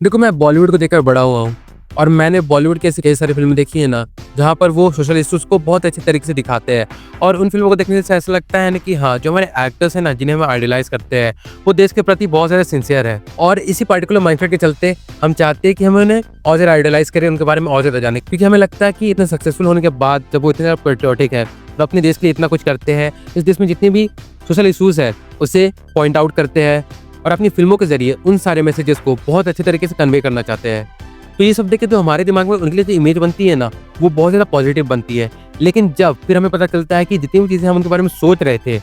देखो, मैं बॉलीवुड को देखकर बड़ा हुआ हूँ और मैंने बॉलीवुड की ऐसी कई सारी फिल्में देखी है ना, जहाँ पर वो सोशल इश्यूज को बहुत अच्छे तरीके से दिखाते हैं। और उन फिल्मों को देखने से ऐसा लगता है ना कि हाँ, जो हमारे एक्टर्स हैं ना, जिन्हें हम आइडलाइज करते हैं, वो देश के प्रति बहुत ज़्यादा सिंसियर है। और इसी पर्टिकुलर माइंडसेट के चलते हम चाहते हैं कि हम उन्हें और ज़्यादा आइडलाइज करें, उनके बारे में और ज़्यादा जाने, क्योंकि हमें लगता है कि इतने सक्सेसफुल होने के बाद जब वो इतने ज़्यादा पेट्रियोटिक है और अपने देश के लिए इतना कुछ करते हैं, इस देश में जितने भी सोशल इश्यूज है उसे पॉइंट आउट करते हैं और अपनी फिल्मों के जरिए उन सारे मैसेजेस को बहुत अच्छे तरीके से कन्वे करना चाहते हैं। तो ये सब देख के तो हमारे दिमाग में उनके लिए जो इमेज बनती है ना, वो बहुत ज़्यादा पॉजिटिव बनती है। लेकिन जब फिर हमें पता चलता है कि जितनी भी चीज़ें हम उनके बारे में सोच रहे थे,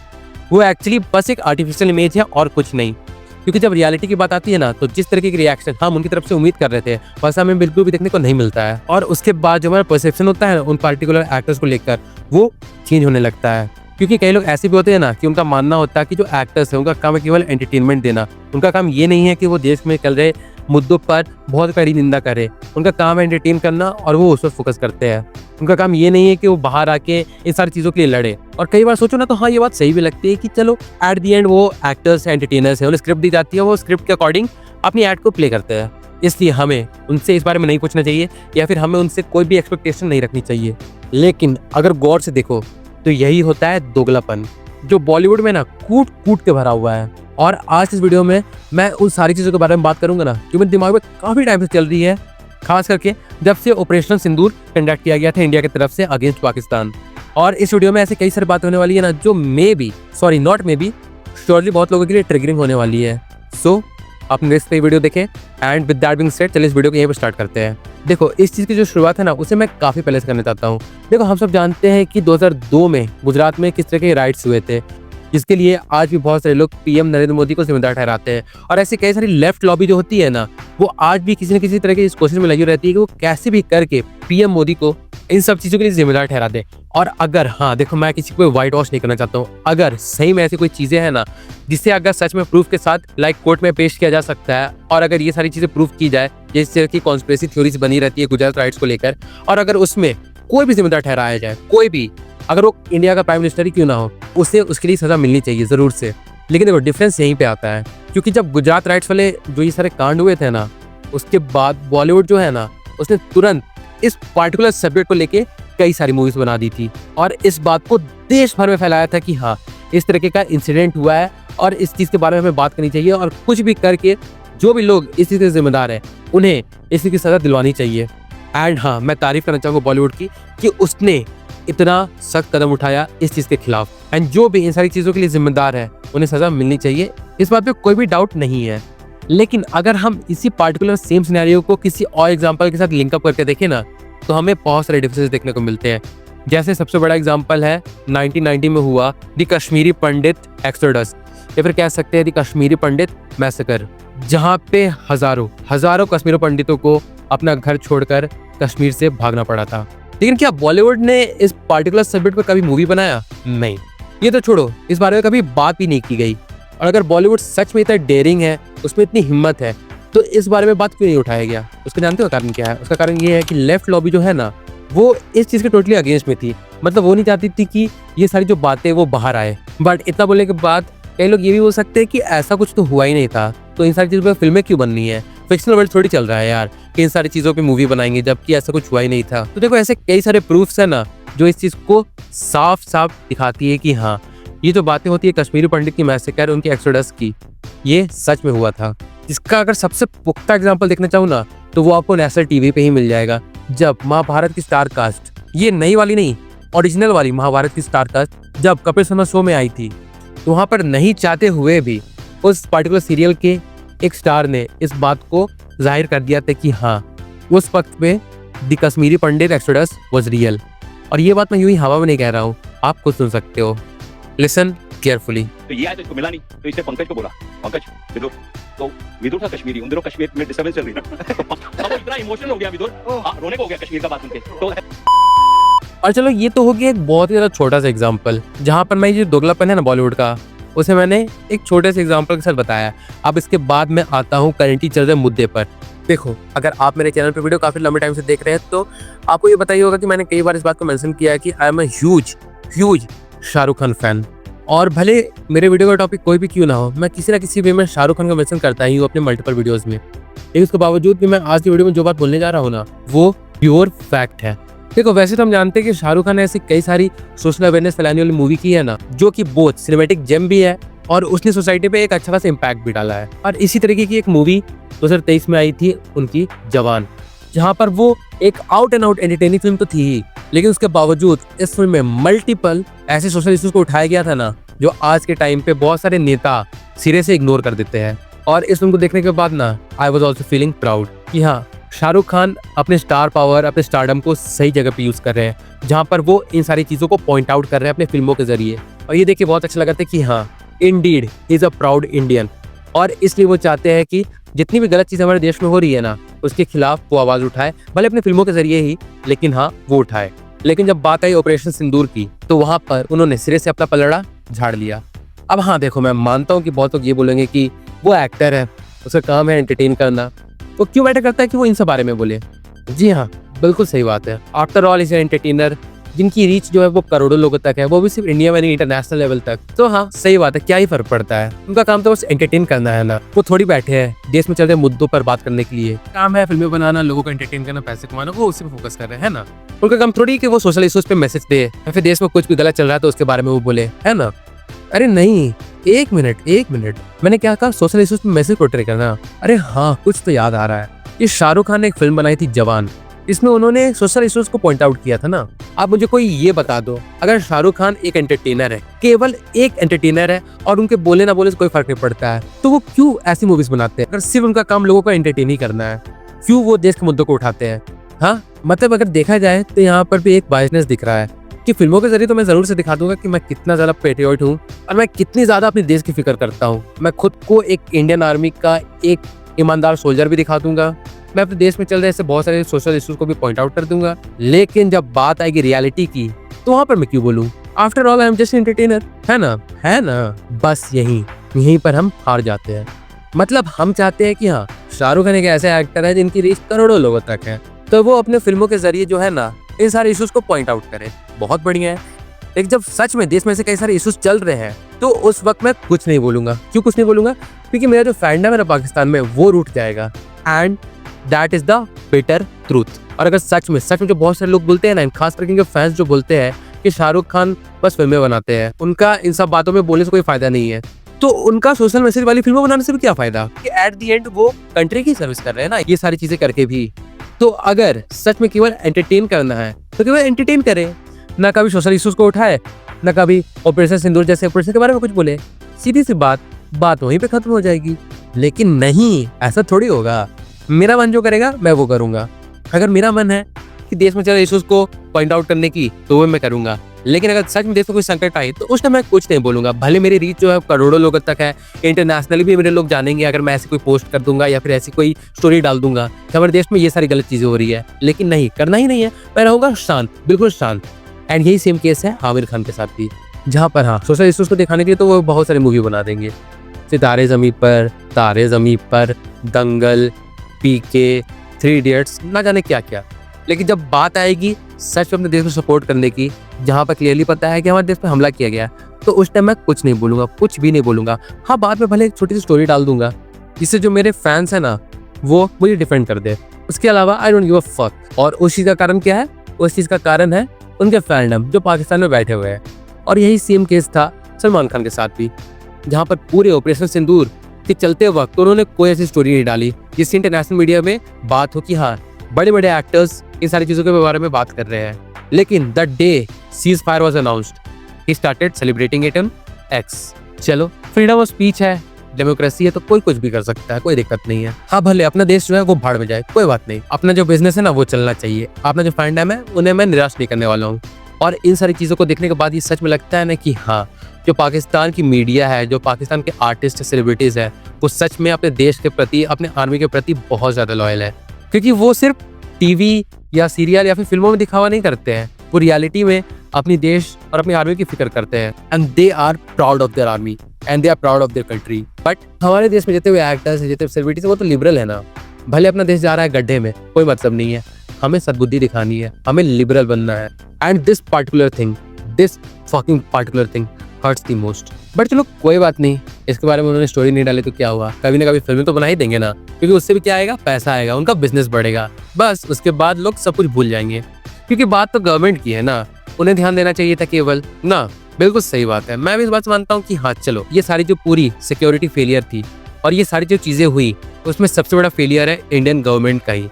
वो एक्चुअली बस एक आर्टिफिशियल इमेज है और कुछ नहीं। क्योंकि जब रियलिटी की बात आती है ना, तो जिस तरीके की रिएक्शन हम उनकी तरफ से उम्मीद कर रहे थे, वैसा हमें बिल्कुल भी देखने को नहीं मिलता है। और उसके बाद जो हमारा परसेप्शन होता है उन पार्टिकुलर एक्टर्स को लेकर, वो चेंज होने लगता है। क्योंकि कई लोग ऐसे भी होते हैं ना कि उनका मानना होता है कि जो एक्टर्स है उनका काम है केवल एंटरटेनमेंट देना। उनका काम ये नहीं है कि वो देश में चल रहे मुद्दों पर बहुत कड़ी निंदा करे। उनका काम है एंटरटेन करना और वो उस पर फोकस करते हैं। उनका काम ये नहीं है कि वो बाहर आके इन सारी चीज़ों के लिए लड़े। और कई बार सोचो ना, तो हाँ, ये बात सही भी लगती है कि चलो एट दी एंड वो एक्टर्स एंटरटेनर्स हैं, उन्हें स्क्रिप्ट दी जाती है, वो स्क्रिप्ट के अकॉर्डिंग अपनी एड को प्ले करते हैं। इसलिए हमें उनसे इस बारे में नहीं पूछना चाहिए या फिर हमें उनसे कोई भी एक्सपेक्टेशन नहीं रखनी चाहिए। लेकिन अगर गौर से देखो तो यही होता है दोगलापन, जो बॉलीवुड में ना कूट कूट के भरा हुआ है। और आज इस वीडियो में मैं उन सारी चीज़ों के बारे में बात करूंगा ना, जो मेरे दिमाग में काफ़ी टाइम से चल रही है, खास करके जब से ऑपरेशन सिंदूर कंडक्ट किया गया था इंडिया की तरफ से अगेंस्ट पाकिस्तान। और इस वीडियो में ऐसे कई सारी बातें होने वाली है ना, जो श्योरली बहुत लोगों के लिए ट्रिगरिंग होने वाली है। सो अपने रिस्क पे वीडियो देखें। And with that being said, चलिए इस वीडियो को यहीं पर स्टार्ट करते हैं। देखो, इस चीज़ की जो शुरुआत है ना, उसे मैं काफ़ी पहले से करना चाहता हूँ। देखो, हम सब जानते हैं कि 2002 में गुजरात में किस तरह के राइट्स हुए थे, जिसके लिए आज भी बहुत सारे लोग पीएम नरेंद्र मोदी को जिम्मेदार ठहराते हैं। और ऐसी कई सारी लेफ्ट लॉबी जो होती है ना, वो आज भी किसी न किसी तरह की इस कोशिश में लगी रहती है कि वो कैसे भी करके पीएम मोदी को इन सब चीज़ों के लिए जिम्मेदार ठहरा दे। और अगर हाँ, देखो, मैं किसी को व्हाइट वॉश नहीं करना चाहता हूँ। अगर सही में ऐसी कोई चीज़ें हैं ना, जिसे अगर सच में प्रूफ के साथ लाइक कोर्ट में पेश किया जा सकता है, और अगर ये सारी चीज़ें प्रूफ की जाए, जिस तरह की कॉन्स्पिरेसी थ्योरीज बनी रहती है गुजरात राइट्स को लेकर, और अगर उसमें कोई भी जिम्मेदार ठहराया जाए, कोई भी, अगर वो इंडिया का प्राइम मिनिस्टर ही क्यों ना हो, उसे उसके लिए सज़ा मिलनी चाहिए ज़रूर से। लेकिन देखो, डिफरेंस यहीं पे आता है, क्योंकि जब गुजरात राइट्स वाले जो ये सारे कांड हुए थे ना, उसके बाद बॉलीवुड जो है ना, उसने तुरंत इस पार्टिकुलर सब्जेक्ट को लेके कई सारी मूवीज बना दी थी और इस बात को देश भर में फैलाया था कि हाँ, इस तरीके का इंसिडेंट हुआ है और इस चीज़ के बारे में हमें बात करनी चाहिए, और कुछ भी करके जो भी लोग इस चीज़ के जिम्मेदार हैं, उन्हें इस चीज़ की सज़ा दिलवानी चाहिए। एंड हाँ, मैं तारीफ करना चाहूँगा बॉलीवुड की कि उसने इतना सख्त कदम उठाया इस चीज़ के खिलाफ। एंड जो भी इन सारी चीज़ों के लिए जिम्मेदार है, उन्हें सज़ा मिलनी चाहिए, इस बात पे कोई भी डाउट नहीं है। लेकिन अगर हम इसी पार्टिकुलर सेम सिनेरियो को किसी और एग्जांपल के साथ लिंकअप करके देखें ना, तो हमें बहुत सारे डिफरेंसेस देखने को मिलते हैं। जैसे सबसे बड़ा एग्जांपल है 1990 में हुआ द कश्मीरी पंडित एक्सोडस, या फिर कह सकते हैं द कश्मीरी पंडित मैसेकर, जहां पे हजारों कश्मीरी पंडितों को अपना घर छोड़कर कश्मीर से भागना पड़ा था। लेकिन क्या बॉलीवुड ने इस पार्टिकुलर सब्जेक्ट पर कभी मूवी बनाया? नहीं, ये तो छोड़ो, इस बारे में कभी बात भी नहीं की गई। और अगर बॉलीवुड सच में इतना डेयरिंग है, उसमें इतनी हिम्मत है, तो इस बारे में बात क्यों नहीं उठाया गया? उसका जानते हो कारण क्या है? उसका कारण ये है कि लेफ्ट लॉबी जो है ना, वो इस चीज़ के टोटली अगेंस्ट में थी। मतलब वो नहीं चाहती थी कि ये सारी जो बातें वो बाहर आए। बट इतना बोलने के बाद कई लोग ये भी बोल सकते हैं कि ऐसा कुछ तो हुआ ही नहीं था, तो इन सारी चीज़ों पर फिल्में क्यों बननी है? फिक्शनल वर्ल्ड थोड़ी चल रहा है यार कि इन सारी चीज़ों पे मूवी बनाएंगे, जबकि ऐसा कुछ हुआ ही नहीं था। तो देखो, ऐसे कई सारे प्रूफ्स है ना, जो इस चीज़ को साफ साफ दिखाती है कि हाँ, ये जो बातें होती है कश्मीरी पंडित की मैसेकर, उनकी एक्सोडस की, ये सच में हुआ था। जिसका अगर सबसे पुख्ता एग्जाम्पल देखना चाहूँ ना, तो वो आपको नेशनल टीवी पे ही मिल जाएगा। जब महाभारत की स्टार कास्ट, ये नई वाली नहीं, ओरिजिनल वाली महाभारत की स्टार कास्ट, जब कपिल शर्मा शो में आई थी, तो वहाँ पर नहीं चाहते हुए भी उस पार्टिकुलर सीरियल के एक स्टार ने इस बात को जाहिर कर दिया था कि हाँ, उस वक्त पे the Kashmiri Pandit exodus was real. और ये बात मैं यूं ही हवा में नहीं कह रहा हूँ, आप खुद सुन सकते हो। Listen carefully. तो ये आया तो इसको मिला नहीं, तो इसने पंकज को बोला, पंकज विदुर, तो विदुर था कश्मीरी, उन दिनों कश्मीर में डिस्टर्बेंस चल रही थी। अब वो इतना इमोशनल हो गया विदुर, रोने को हो गया कश्मीर का बात सुन के। तो और चलो, ये तो हो गया एक बहुत ही ज़्यादा छोटा सा एग्जाम्पल, जहाँ पर मैं ये दोगलापन है ना बॉलीवुड का, उसे मैंने एक छोटे से एग्जाम्पल के साथ बताया। अब इसके बाद मैं आता हूँ करंटली चल रहे मुद्दे पर। देखो, अगर आप मेरे चैनल पर वीडियो काफ़ी लंबे टाइम से देख रहे हैं, तो आपको ये बताइए होगा कि मैंने कई बार इस बात को मेंशन किया है कि I am a huge Shahrukh Khan fan. और भले मेरे वीडियो का टॉपिक कोई भी क्यों ना हो, मैं किसी ना किसी वे में शाहरुख खान का मेंशन करता ही हूँ अपने मल्टीपल वीडियोस में। लेकिन उसके बावजूद भी मैं आज की वीडियो में जो बात बोलने जा रहा हूँ ना, वो प्योर फैक्ट है। देखो वैसे तो हम जानते हैं कि शाहरुख खान ने ऐसी कई सारी सोशल अवेयरनेस फैलाने वाली मूवी की है ना, जो कि बहुत सिनेमैटिक जेम भी है और उसने सोसाइटी पे एक अच्छा खासा इम्पैक्ट भी डाला है। और इसी तरीके की एक मूवी 2023 में आई थी उनकी, जवान, जहाँ पर वो एक out and out entertaining film तो थी ही, लेकिन उसके बावजूद इस फिल्म में मल्टीपल ऐसे सोशल इश्यूज को उठाया गया था ना, जो आज के टाइम पे बहुत सारे नेता सिरे से इग्नोर कर देते हैं। और इस फिल्म को देखने के बाद ना I was also feeling proud कि हाँ, शाहरुख खान अपने स्टार पावर, अपने स्टारडम को सही जगह पे यूज कर रहे हैं, जहाँ पर वो इन सारी चीजों को पॉइंट आउट कर रहे हैं अपने फिल्मों के जरिए। और ये देख के बहुत अच्छा लगा था कि हाँ, Indeed is a proud Indian. और इसलिए वो चाहते हैं कि जितनी भी गलत चीज़ हमारे देश में हो रही है ना, उसके खिलाफ वो आवाज़ उठाए, भले अपने फिल्मों के जरिए ही, लेकिन हाँ वो उठाए। लेकिन जब बात आई ऑपरेशन सिंदूर की, तो वहाँ पर उन्होंने सिरे से अपना पलड़ा झाड़ लिया। अब हाँ देखो, मैं मानता हूँ कि बहुत लोग ये बोलेंगे कि वो एक्टर है, उसका काम है एंटरटेन करना, तो क्यों मैटर करता है कि वो इन सब बारे में बोले। जी हाँ, बिल्कुल सही बात है। आफ्टर ऑल इज एंटरटेनर, जिनकी रीच जो है वो करोड़ों लोगों तक है, वो भी सिर्फ इंडिया में नहीं, इंटरनेशनल लेवल तक। तो हाँ, सही बात है, क्या ही फर्क पड़ता है, उनका काम तो बस एंटरटेन करना है ना। वो थोड़ी बैठे हैं देश में चल रहे मुद्दों पर बात करने के लिए। काम है फिल्में बनाना, लोगों को एंटरटेन करना, पैसे कमाना, वो उसी पे फोकस कर रहे हैं ना। उनका काम थोड़ी कि वो सोशल इश्यूज पे मैसेज दे या फिर देश में कुछ भी गलत चल रहा है तो उसके बारे में वो बोले, है ना। अरे नहीं, एक मिनट, मैंने क्या कहा? सोशल इश्यूज पे मैसेज पोर्ट्रे करना? अरे हाँ, कुछ तो याद आ रहा है। ये शाहरुख खान ने एक फिल्म बनाई थी जवान, इसमें उन्होंने सोशल इश्यूज को पॉइंट आउट किया था ना। आप मुझे कोई ये बता दो, अगर शाहरुख खान एक एंटरटेनर है, केवल एक एंटरटेनर है, और उनके बोले ना बोले से कोई फर्क नहीं पड़ता है, तो वो क्यों ऐसी मूवीज बनाते हैं? अगर सिर्फ उनका काम लोगों को एंटरटेन ही करना है, क्यों वो देश के मुद्दों को उठाते हैं? हाँ, मतलब अगर देखा जाए तो यहाँ पर भी एक बायसनेस दिख रहा है कि फिल्मों के जरिए तो मैं जरूर से दिखा दूंगा कि मैं कितना ज्यादा पेट्रियट हूँ और मैं कितनी ज्यादा अपने देश की फिक्र करता हूँ। मैं खुद को एक इंडियन आर्मी का एक ईमानदार सोल्जर भी दिखा दूंगा। मैं अपने देश में चल रहे ऐसे बहुत सारे सोशल इश्यूज को भी पॉइंट आउट कर दूंगा। लेकिन जब बात आएगी रियलिटी की, तो वहां पर मैं क्यों बोलूं? After all I am just entertainer, है ना। बस यहीं पर हम हार जाते हैं। मतलब हम चाहते हैं कि हाँ, शाहरुख खान एक ऐसे एक्टर है जिनकी रीच करोड़ों लोगों तक है, तो वो अपने फिल्मों के जरिए जो है ना, इन सारे इश्यूज को पॉइंट आउट करे, बहुत बढ़िया है। लेकिन जब सच में देश में से कई सारे इश्यूज चल रहे हैं, तो उस वक्त मैं कुछ नहीं बोलूंगा। क्यों कुछ नहीं बोलूंगा? क्योंकि मेरा जो फैंडम है ना पाकिस्तान में, वो रूठ जाएगा। And that is the bitter truth. और अगर सच में जो बहुत सारे लोग बोलते हैं ना, खास करके इनके फैंस जो बोलते हैं कि शाहरुख खान बस फिल्में बनाते हैं, उनका इन सब बातों में बोलने से कोई फायदा नहीं है, तो उनका सोशल मैसेज वाली फिल्में बनाने से भी क्या फायदा? कि एट द एंड वो कंट्री की सर्विस कर रहे हैं ना, ये सारी चीजें करके भी। तो अगर सच में केवल एंटरटेन करना है, तो केवल एंटरटेन करे, ना कभी सोशल इश्यूज को उठाए, ना कभी ऑपरेशन सिंदूर जैसे ऑपरेशन के बारे में कुछ बोले। सीधी सी बात वहीं पे खत्म हो जाएगी। लेकिन नहीं, ऐसा थोड़ी होगा। मेरा मन जो करेगा मैं वो करूंगा। अगर मेरा मन है कि देश में चल रहे इश्यूज को पॉइंट आउट करने की, तो वो मैं करूंगा। लेकिन अगर सच में देश में कोई संकट आई, तो उस टाइम मैं कुछ नहीं बोलूंगा। भले मेरी रीच जो है करोड़ों लोगों तक है, इंटरनेशनली भी मेरे लोग जानेंगे अगर मैं ऐसी कोई पोस्ट कर दूंगा या फिर ऐसी कोई स्टोरी डाल दूंगा कि हमारे देश में ये सारी गलत चीजें हो रही है। लेकिन नहीं, करना ही नहीं है। मैं रहूंगा शांत, बिल्कुल शांत। एंड यही सेम केस है आमिर खान के साथ भी, जहाँ पर हाँ, सोशल इश्यूज को दिखाने के लिए तो वो बहुत सारी मूवी बना देंगे, सितारे ज़मीं पर, तारे ज़मीं पर, दंगल, पीके, 3 इडियट्स, ना जाने क्या क्या। लेकिन जब बात आएगी सच में अपने देश को सपोर्ट करने की, जहाँ पर क्लियरली पता है कि हमारे देश पर हमला किया गया, तो उस टाइम मैं कुछ नहीं बोलूँगा, कुछ भी नहीं बोलूँगा। हाँ, बाद में भले एक छोटी सी स्टोरी डाल दूंगा जिससे जो मेरे फैंस है ना, वो मुझे डिफेंड कर दे। उसके अलावा I don't give a fuck. और उस चीज़ का कारण क्या है? उस चीज़ का कारण है उनके फैंडम जो पाकिस्तान में बैठे हुए हैं। और यही सेम केस था सलमान खान के साथ भी, जहाँ पर पूरे ऑपरेशन सिंदूर के चलते वक्त उन्होंने कोई ऐसी स्टोरी नहीं डाली जिससे इंटरनेशनल मीडिया में बात हो कि हाँ, बड़े बड़े एक्टर्स इन सारी चीज़ों के बारे में बात कर रहे हैं। लेकिन the day cease fire was announced, he started celebrating it on x. चलो, फ्रीडम ऑफ स्पीच है, डेमोक्रेसी है, तो कोई कुछ भी कर सकता है, कोई दिक्कत नहीं है। हाँ, भले अपना देश जो है वो भाड़ में जाए, कोई बात नहीं। अपना जो बिजनेस है ना, वो चलना चाहिए। अपना जो फैंडम है, उन्हें मैं निराश नहीं करने वाला हूँ। और इन सारी चीज़ों को देखने के बाद ये सच में लगता है ना कि हाँ, जो पाकिस्तान की मीडिया है, जो पाकिस्तान के आर्टिस्ट सेलिब्रिटीज़ है, वो सच में अपने देश के प्रति, अपने आर्मी के प्रति बहुत ज़्यादा लॉयल है। क्योंकि वो सिर्फ टीवी या सीरियल या फिर फिल्मों में दिखावा नहीं करते हैं, वो रियलिटी में अपनी देश और अपनी आर्मी की फिक्र करते हैं। And they are proud of their army and they are proud of their country. But हमारे देश में जितने भी एक्टर्स हैं, जितने सेलिब्रिटीज हैं, वो तो लिबरल है ना। भले अपना देश जा रहा है गड्ढे में, कोई मतलब नहीं है। हमें सद्बुद्धि दिखानी है, हमें लिबरल बनना है। And this fucking particular thing hertz the most. But चलो कोई बात नहीं, इसके बारे में उन्होंने स्टोरी नहीं डाली तो क्या हुआ, कभी ना कभी फिल्में तो बना ही देंगे ना, क्योंकि उससे भी क्या आएगा, पैसा आएगा, उनका बिजनेस बढ़ेगा। बस उसके बाद लोग सब कुछ भूल जाएंगे, क्योंकि बात तो गवर्नमेंट की है ना, उन्हें ध्यान देना चाहिए था केवल ना। बिल्कुल सही बात है, मैं भी इस बात से मानता हूँ कि हाँ चलो, ये सारी जो पूरी सिक्योरिटी फेलियर थी और ये सारी जो चीजें हुई, उसमें सबसे बड़ा फेलियर है इंडियन गवर्नमेंट का ही।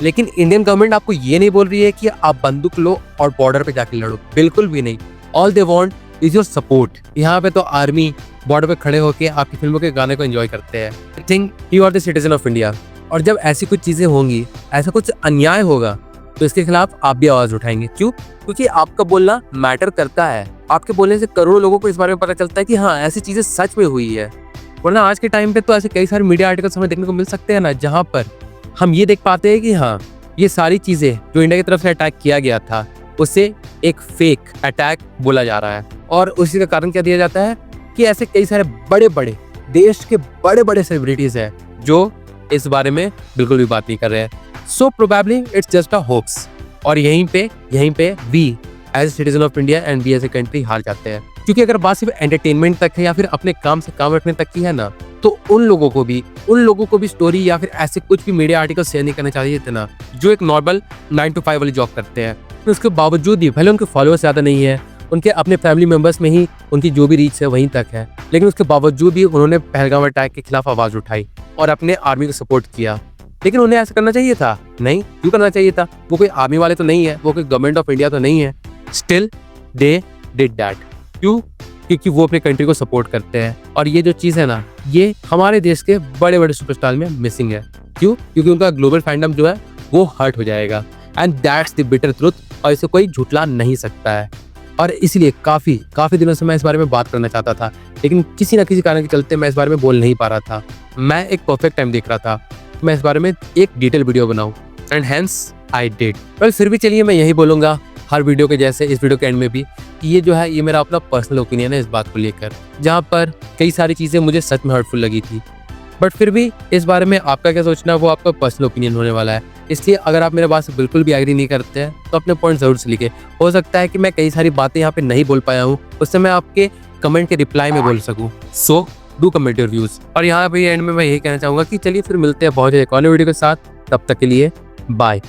लेकिन इंडियन गवर्नमेंट आपको ये नहीं बोल रही है कि आप बंदूक लो और बॉर्डर पे जाके लड़ो, बिल्कुल भी नहीं। All they want is your support. यहाँ पे तो आर्मी बॉर्डर पे खड़े होकर आपकी फिल्मों के गाने को एंजॉय करते हैं। I think you are the citizen of India, और जब ऐसी कुछ चीजें होंगी, ऐसा कुछ अन्याय होगा, तो इसके खिलाफ आप भी आवाज उठाएंगे। क्यों? क्योंकि आपका बोलना मैटर करता है। आपके बोलने से करोड़ों लोगों को इस बारे में पता चलता है कि हाँ ऐसी चीजें सच में हुई है। वरना आज के टाइम पे तो ऐसे कई सारे मीडिया आर्टिकल्स हमें देखने को मिल सकते हैं ना, जहाँ पर हम ये देख पाते हैं कि हाँ ये सारी चीजें जो इंडिया की तरफ से अटैक किया गया था, उसे एक फेक अटैक बोला जा रहा है। और उसी का कारण क्या दिया जाता है कि ऐसे कई सारे बड़े बड़े देश के बड़े बड़े सेलिब्रिटीज हैं जो इस बारे में बिल्कुल भी बात नहीं कर रहे हैं। So probably it's just a hopes. और यहीं पे we as citizen of India and we as a country हार जाते हैं। क्योंकि अगर बात सिर्फ एंटरटेनमेंट तक है या फिर अपने काम से काम रखने तक की है ना, तो उन लोगों को भी स्टोरी या फिर ऐसे कुछ भी मीडिया आर्टिकल शेयर नहीं करने चाहिए थे ना, जो एक नॉर्मल 9 to 5 वाली जॉब करते हैं। तो उसके बावजूद भी भले उनके फॉलोअर्स ज़्यादा नहीं है, उनके अपने फैमिली मेंबर्स में ही उनकी जो भी रीच है वहीं तक है, लेकिन उसके बावजूद भी उन्होंने पहलगाम अटैक के खिलाफ आवाज़ उठाई और अपने आर्मी को सपोर्ट किया। लेकिन उन्हें ऐसा करना चाहिए था? नहीं। क्यों करना चाहिए था? वो कोई आर्मी वाले तो नहीं है, वो कोई गवर्नमेंट ऑफ इंडिया तो नहीं है। Still they did that. क्यों? क्योंकि वो अपने कंट्री को सपोर्ट करते हैं। और ये जो चीज़ है ना, ये हमारे देश के बड़े बड़े सुपरस्टार में मिसिंग है। क्यों? क्योंकि उनका ग्लोबल फैंडम जो है वो हर्ट हो जाएगा। And that's the bitter truth, और इसे कोई झुठला नहीं सकता है। और इसलिए काफ़ी दिनों से मैं इस बारे में बात करना चाहता था, लेकिन किसी ना किसी कारण के चलते मैं इस बारे में बोल नहीं पा रहा था। मैं एक परफेक्ट टाइम देख रहा था मैं इस बारे में एक डिटेल वीडियो बनाऊं, एंड हेंस आई डिड। पर फिर भी चलिए मैं यही बोलूँगा हर वीडियो के जैसे इस वीडियो के एंड में भी, कि ये जो है ये मेरा अपना पर्सनल ओपिनियन है इस बात को लेकर, जहाँ पर कई सारी चीज़ें मुझे सच में हर्टफुल लगी थी। बट फिर भी इस बारे में आपका क्या सोचना है वो आपका पर्सनल ओपिनियन होने वाला है। इसलिए अगर आप मेरे बात से बिल्कुल भी एग्री नहीं करते हैं तो अपने पॉइंट जरूर से लिखे। हो सकता है कि मैं कई सारी बातें यहाँ पे नहीं बोल पाया हूँ, उससे मैं आपके कमेंट के रिप्लाई में बोल सकूँ। So do comment your views. और यहाँ पे एंड में मैं यही कहना चाहूँगा कि चलिए फिर मिलते हैं बहुत एक और वीडियो के साथ। तब तक के लिए बाय।